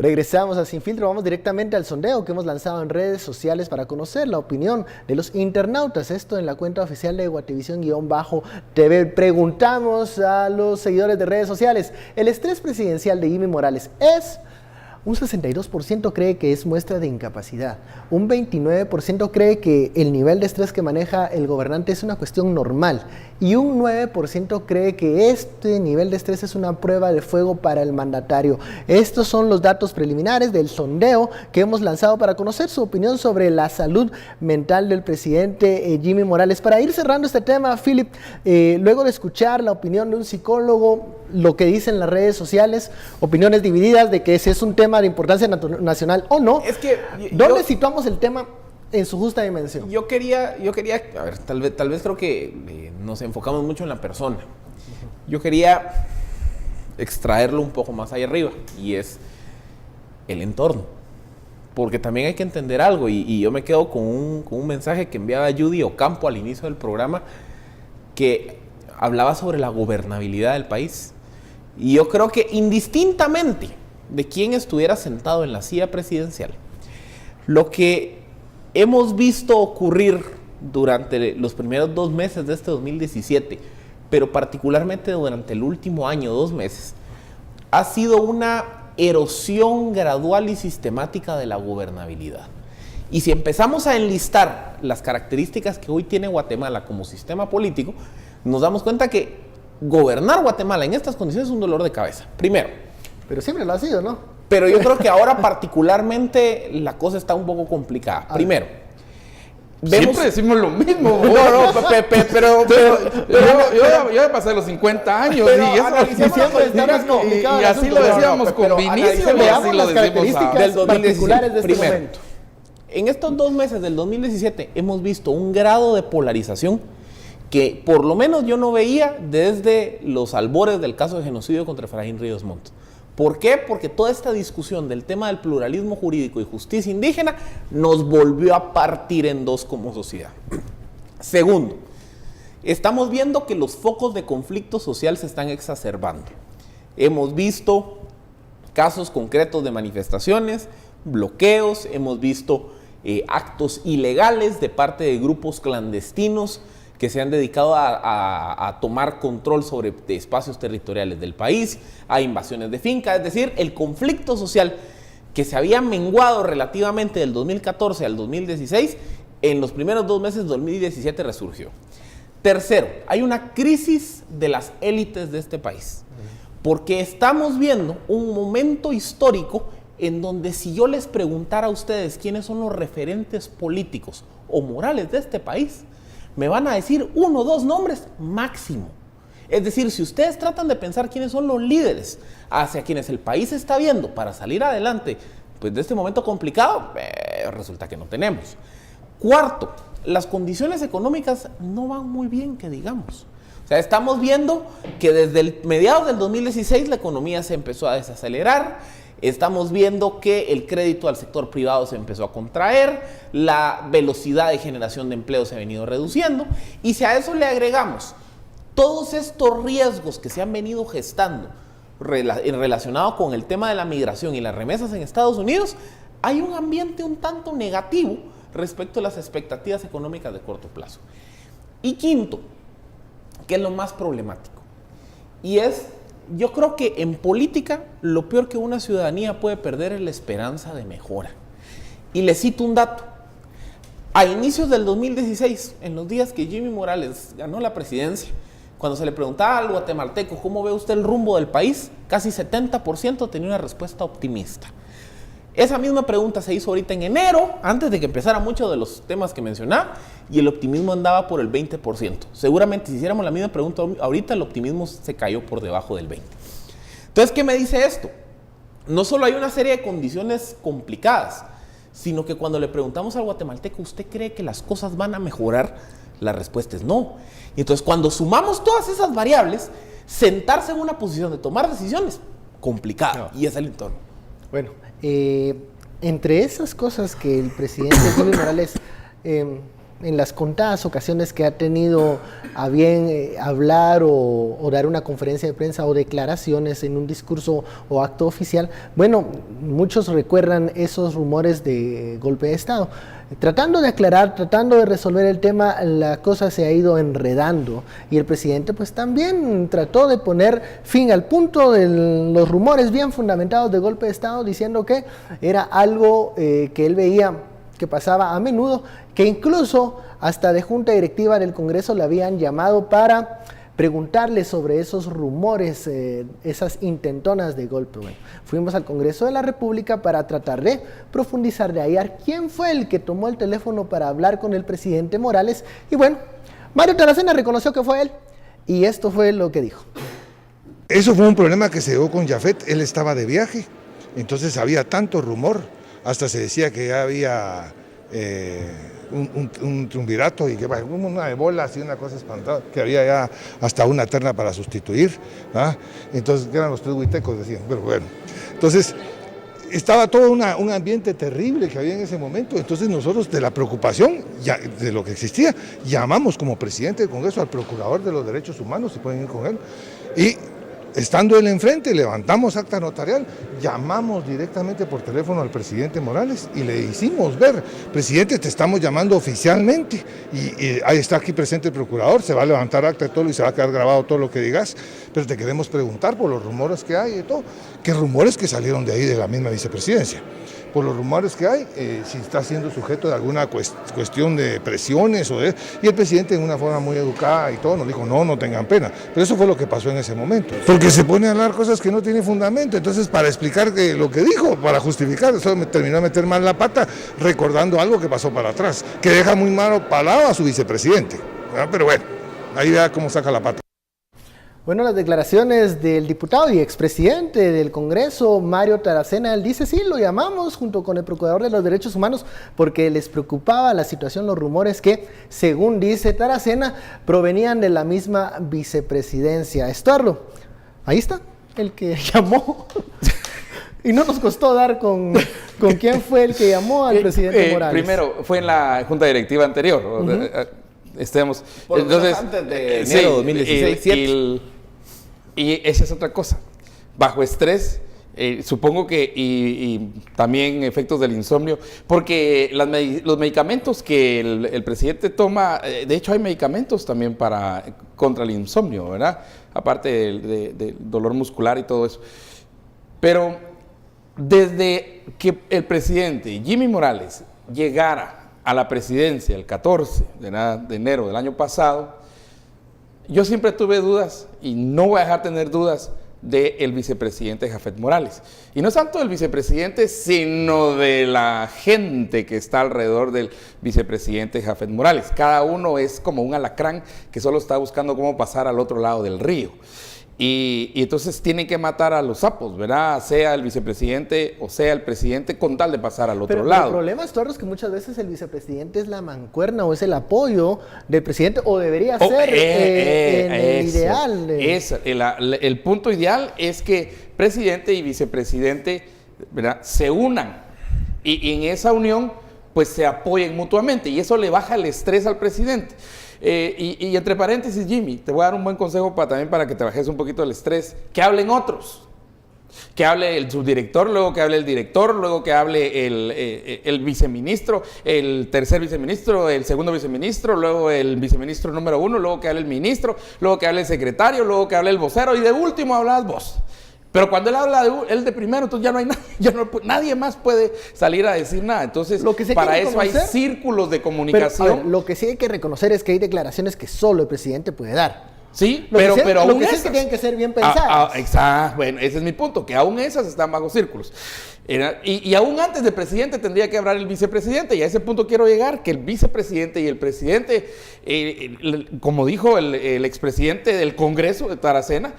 Regresamos a Sin Filtro, vamos directamente al sondeo que hemos lanzado en redes sociales para conocer la opinión de los internautas. Esto en la cuenta oficial de Guatevisión-TV. Preguntamos a los seguidores de redes sociales, ¿el estrés presidencial de Jimmy Morales es...? Un 62% cree que es muestra de incapacidad, un 29% cree que el nivel de estrés que maneja el gobernante es una cuestión normal y un 9% cree que este nivel de estrés es una prueba de fuego para el mandatario. Estos son los datos preliminares del sondeo que hemos lanzado para conocer su opinión sobre la salud mental del presidente Jimmy Morales. Para ir cerrando este tema, Philip, luego de escuchar la opinión de un psicólogo, lo que dicen las redes sociales, opiniones divididas de que ese es un tema de importancia nacional o no, es que ¿dónde situamos el tema en su justa dimensión? Yo quería, a ver, tal vez creo que nos enfocamos mucho en la persona. Yo quería extraerlo un poco más allá arriba, y es el entorno. Porque también hay que entender algo, y yo me quedo con un mensaje que enviaba Judy Ocampo al inicio del programa, que hablaba sobre la gobernabilidad del país. Y yo creo que indistintamente de quién estuviera sentado en la silla presidencial, lo que hemos visto ocurrir durante los primeros 2 meses de este 2017, pero particularmente durante el último año, 2 meses, ha sido una erosión gradual y sistemática de la gobernabilidad. Y si empezamos a enlistar las características que hoy tiene Guatemala como sistema político, nos damos cuenta que gobernar Guatemala en estas condiciones es un dolor de cabeza. Primero. Pero siempre lo ha sido, ¿no? Pero yo creo que ahora particularmente la cosa está un poco complicada. Primero. Siempre decimos lo mismo. Pero yo ya pasé los 50 años y así lo decíamos con Vinicio y así lo decimos del 2017 de este momento. En estos 2 meses del 2017 hemos visto un grado de polarización que por lo menos yo no veía desde los albores del caso de genocidio contra Efraín Ríos Montt. ¿Por qué? Porque toda esta discusión del tema del pluralismo jurídico y justicia indígena nos volvió a partir en dos como sociedad. Segundo, estamos viendo que los focos de conflicto social se están exacerbando. Hemos visto casos concretos de manifestaciones, bloqueos, hemos visto actos ilegales de parte de grupos clandestinos que se han dedicado a tomar control sobre espacios territoriales del país, a invasiones de fincas. Es decir, el conflicto social que se había menguado relativamente del 2014 al 2016, en los primeros 2 meses de 2017 resurgió. Tercero, hay una crisis de las élites de este país, porque estamos viendo un momento histórico en donde si yo les preguntara a ustedes quiénes son los referentes políticos o morales de este país, me van a decir 1 o 2 nombres máximo. Es decir, si ustedes tratan de pensar quiénes son los líderes hacia quienes el país está viendo para salir adelante, pues de este momento complicado, resulta que no tenemos. Cuarto, las condiciones económicas no van muy bien, que digamos. O sea, estamos viendo que desde el mediados del 2016 la economía se empezó a desacelerar. Estamos viendo que el crédito al sector privado se empezó a contraer, la velocidad de generación de empleo se ha venido reduciendo, y si a eso le agregamos todos estos riesgos que se han venido gestando relacionado con el tema de la migración y las remesas en Estados Unidos, hay un ambiente un tanto negativo respecto a las expectativas económicas de corto plazo. Y quinto, que es lo más problemático, y es... Yo creo que en política lo peor que una ciudadanía puede perder es la esperanza de mejora. Y les cito un dato. A inicios del 2016, en los días que Jimmy Morales ganó la presidencia, cuando se le preguntaba al guatemalteco ¿cómo ve usted el rumbo del país?, casi 70% tenía una respuesta optimista. Esa misma pregunta se hizo ahorita en enero, antes de que empezara muchos de los temas que mencionaba, y el optimismo andaba por el 20%. Seguramente si hiciéramos la misma pregunta ahorita, el optimismo se cayó por debajo del 20%. Entonces, ¿qué me dice esto? No solo hay una serie de condiciones complicadas, sino que cuando le preguntamos al guatemalteco, ¿usted cree que las cosas van a mejorar? La respuesta es no. Y entonces, cuando sumamos todas esas variables, sentarse en una posición de tomar decisiones, complicado, y es el entorno. Bueno, entre esas cosas que el presidente Jimmy Morales en las contadas ocasiones que ha tenido a bien hablar o dar una conferencia de prensa o declaraciones en un discurso o acto oficial, bueno, muchos recuerdan esos rumores de golpe de Estado. Tratando de aclarar, tratando de resolver el tema, la cosa se ha ido enredando y el presidente pues también trató de poner fin al punto de los rumores bien fundamentados de golpe de Estado, diciendo que era algo que él veía que pasaba a menudo, que incluso hasta de junta directiva del Congreso le habían llamado para preguntarle sobre esos rumores, esas intentonas de golpe. Bueno, fuimos al Congreso de la República para tratar de profundizar, de hallar quién fue el que tomó el teléfono para hablar con el presidente Morales. Y bueno, Mario Taracena reconoció que fue él y esto fue lo que dijo. Eso fue un problema que se dio con Jafet, él estaba de viaje, entonces había tanto rumor, hasta se decía que ya había un triunvirato y que una ebola, así una cosa espantada, que había ya hasta una terna para sustituir, ¿ah? Entonces que eran los tres huitecos, decían, pero bueno, entonces estaba todo un ambiente terrible que había en ese momento, entonces nosotros de la preocupación ya, de lo que existía, llamamos como presidente del Congreso al Procurador de los Derechos Humanos, si pueden ir con él, y estando él enfrente, levantamos acta notarial, llamamos directamente por teléfono al presidente Morales y le hicimos ver, presidente, te estamos llamando oficialmente y ahí está aquí presente el procurador, se va a levantar acta de todo y se va a quedar grabado todo lo que digas, pero te queremos preguntar por los rumores que hay y todo, qué rumores que salieron de ahí de la misma vicepresidencia. Por los rumores que hay, si está siendo sujeto de alguna cuestión de presiones y el presidente en una forma muy educada y todo nos dijo no tengan pena, pero eso fue lo que pasó en ese momento, porque se pone a hablar cosas que no tienen fundamento, entonces para explicar lo que dijo, para justificar, eso me terminó de meter mal la pata recordando algo que pasó para atrás, que deja muy malo parado a su vicepresidente, ¿verdad? Pero bueno, ahí vea cómo saca la pata. Bueno, las declaraciones del diputado y expresidente del Congreso, Mario Taracena, él dice, sí, lo llamamos junto con el Procurador de los Derechos Humanos porque les preocupaba la situación, los rumores que, según dice Taracena, provenían de la misma vicepresidencia. Estuardo, ahí está, el que llamó. Y no nos costó dar con quién fue el que llamó al presidente Morales. Primero, fue en la junta directiva anterior. Entonces, antes de enero de 2016. Y esa es otra cosa. Bajo estrés, supongo que, y también efectos del insomnio, porque los medicamentos que el presidente toma, de hecho hay medicamentos también contra el insomnio, ¿verdad? Aparte del dolor muscular y todo eso. Pero desde que el presidente Jimmy Morales llegara a la presidencia el 14 de enero del año pasado, yo siempre tuve dudas y no voy a dejar tener dudas del vicepresidente Jafet Morales. Y no es tanto del vicepresidente, sino de la gente que está alrededor del vicepresidente Jafet Morales. Cada uno es como un alacrán que solo está buscando cómo pasar al otro lado del río. Y entonces tienen que matar a los sapos, ¿verdad? Sea el vicepresidente o sea el presidente con tal de pasar al otro lado. El problema, Estuardo, es que muchas veces el vicepresidente es la mancuerna o es el apoyo del presidente o debería ser el ideal. El punto ideal es que presidente y vicepresidente, ¿verdad?, se unan y en esa unión pues se apoyen mutuamente y eso le baja el estrés al presidente. Y entre paréntesis, Jimmy, te voy a dar un buen consejo también para que te bajes un poquito el estrés. Que hablen otros. Que hable el subdirector, luego que hable el director, luego que hable el viceministro, el tercer viceministro, el segundo viceministro, luego el viceministro número 1, luego que hable el ministro, luego que hable el secretario, luego que hable el vocero y de último hablas vos. Pero cuando él habla él de primero, entonces ya no hay nadie más puede salir a decir nada. Entonces, para eso hay círculos de comunicación. Pero, a ver, lo que sí hay que reconocer es que hay declaraciones que solo el presidente puede dar. Sí, pero aún lo que sí es que tienen que ser bien pensadas. Exacto, bueno, ese es mi punto, que aún esas están bajo círculos. Y aún antes del presidente tendría que hablar el vicepresidente, y a ese punto quiero llegar, que el vicepresidente y el presidente, como dijo el expresidente del Congreso, de Taracena,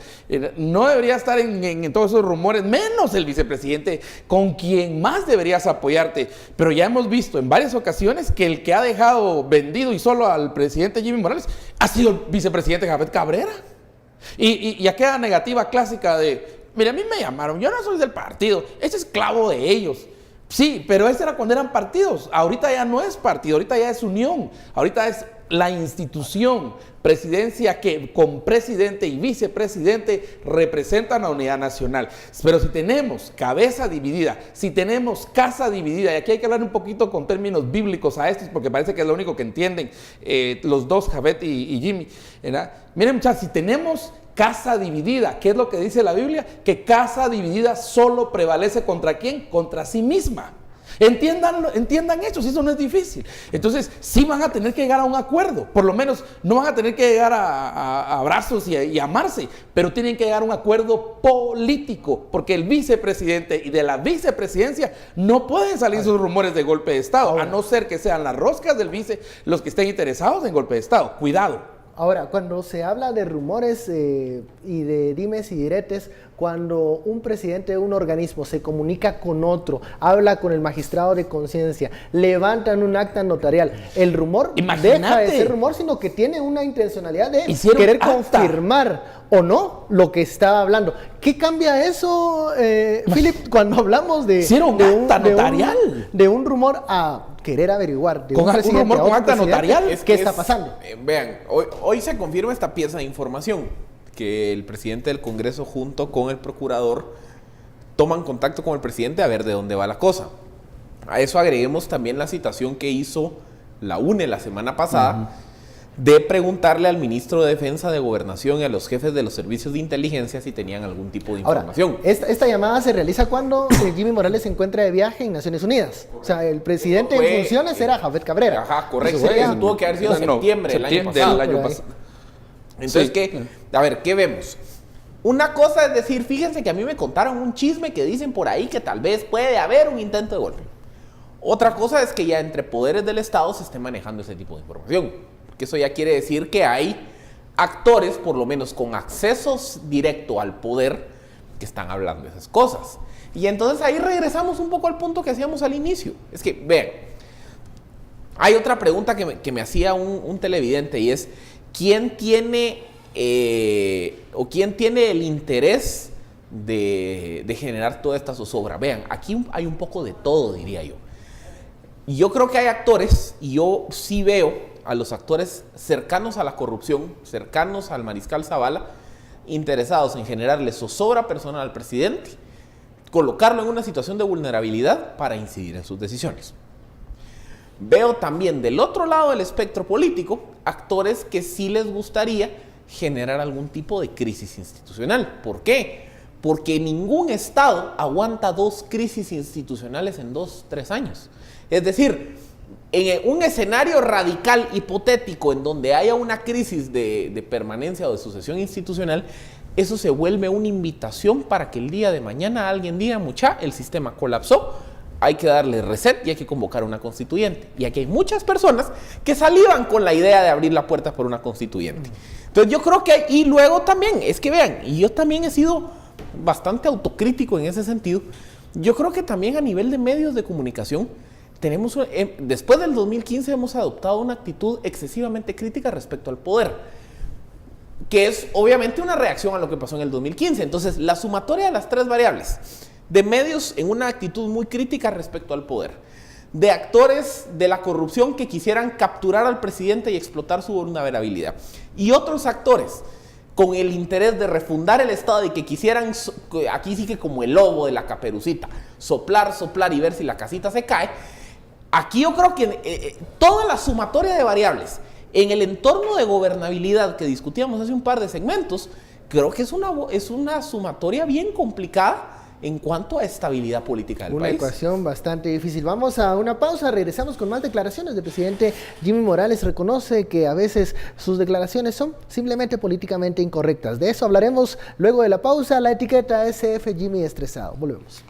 no debería estar en todos esos rumores, menos el vicepresidente, con quien más deberías apoyarte. Pero ya hemos visto en varias ocasiones que el que ha dejado vendido y solo al presidente Jimmy Morales ha sido el vicepresidente Jafet Cabrera. Y aquella negativa clásica de... Mira, a mí me llamaron, yo no soy del partido, es esclavo de ellos. Sí, pero ese era cuando eran partidos. Ahorita ya no es partido, ahorita ya es unión. Ahorita es la institución, presidencia que con presidente y vicepresidente representan la unidad nacional. Pero si tenemos cabeza dividida, si tenemos casa dividida, y aquí hay que hablar un poquito con términos bíblicos a estos, porque parece que es lo único que entienden los dos, Javed y Jimmy, ¿verdad? Miren, muchachos, si tenemos casa dividida, ¿qué es lo que dice la Biblia? Que casa dividida solo prevalece ¿contra quién? Contra sí misma. Entiendan eso, si eso no es difícil. Entonces, sí van a tener que llegar a un acuerdo. Por lo menos, no van a tener que llegar a abrazos y amarse, pero tienen que llegar a un acuerdo político, porque el vicepresidente y de la vicepresidencia no pueden salir sus rumores de golpe de Estado, a no ser que sean las roscas del vice los que estén interesados en golpe de Estado. Cuidado. Ahora, cuando se habla de rumores y de dimes y diretes, cuando un presidente de un organismo se comunica con otro, habla con el magistrado de conciencia, levantan un acta notarial, el rumor deja de ser rumor, sino que tiene una intencionalidad de querer confirmar o no lo que estaba hablando. ¿Qué cambia eso, Philip, cuando hablamos de un rumor a querer averiguar de con un rumor con acta notarial? ¿Qué está pasando? Vean, hoy se confirma esta pieza de información, que el presidente del Congreso junto con el procurador toman contacto con el presidente a ver de dónde va la cosa. A eso agreguemos también la citación que hizo la UNE la semana pasada, de preguntarle al ministro de Defensa, de Gobernación y a los jefes de los servicios de inteligencia si tenían algún tipo de información. Ahora, esta llamada se realiza cuando Jimmy Morales se encuentra de viaje en Naciones Unidas. O sea, el presidente en funciones era Javed Cabrera. Ajá, correcto. Eso tuvo que haber sido septiembre del año pasado. Entonces, a ver, ¿qué vemos? Una cosa es decir, fíjense que a mí me contaron un chisme que dicen por ahí que tal vez puede haber un intento de golpe. Otra cosa es que ya entre poderes del Estado se esté manejando ese tipo de información. Porque eso ya quiere decir que hay actores, por lo menos con accesos directo al poder, que están hablando de esas cosas. Y entonces ahí regresamos un poco al punto que hacíamos al inicio. Es que, vean, hay otra pregunta que me hacía un televidente y es, ¿quién tiene el interés de generar toda esta zozobra? Vean, aquí hay un poco de todo, diría yo. Y yo creo que hay actores, y yo sí veo a los actores cercanos a la corrupción, cercanos al mariscal Zavala, interesados en generarle zozobra personal al presidente, colocarlo en una situación de vulnerabilidad para incidir en sus decisiones. Veo también del otro lado del espectro político actores que sí les gustaría generar algún tipo de crisis institucional. ¿Por qué? Porque ningún Estado aguanta 2 crisis institucionales en 2-3 años. Es decir, en un escenario radical hipotético en donde haya una crisis de permanencia o de sucesión institucional, eso se vuelve una invitación para que el día de mañana alguien diga, mucha, el sistema colapsó, hay que darle reset y hay que convocar una constituyente. Y aquí hay muchas personas que salivan con la idea de abrir la puerta por una constituyente. Entonces yo creo que y luego también, es que vean, y yo también he sido bastante autocrítico en ese sentido, yo creo que también a nivel de medios de comunicación, después del 2015 hemos adoptado una actitud excesivamente crítica respecto al poder, que es obviamente una reacción a lo que pasó en el 2015. Entonces, la sumatoria de las 3 variables, de medios en una actitud muy crítica respecto al poder, de actores de la corrupción que quisieran capturar al presidente y explotar su vulnerabilidad, y otros actores con el interés de refundar el Estado y que quisieran, aquí sí que como el lobo de la Caperucita, soplar y ver si la casita se cae. Aquí yo creo que toda la sumatoria de variables en el entorno de gobernabilidad que discutíamos hace un par de segmentos, creo que es una sumatoria bien complicada en cuanto a estabilidad política del país. Una ecuación bastante difícil. Vamos a una pausa, regresamos con más declaraciones del presidente Jimmy Morales. Reconoce que a veces sus declaraciones son simplemente políticamente incorrectas. De eso hablaremos luego de la pausa. La etiqueta SF Jimmy estresado. Volvemos.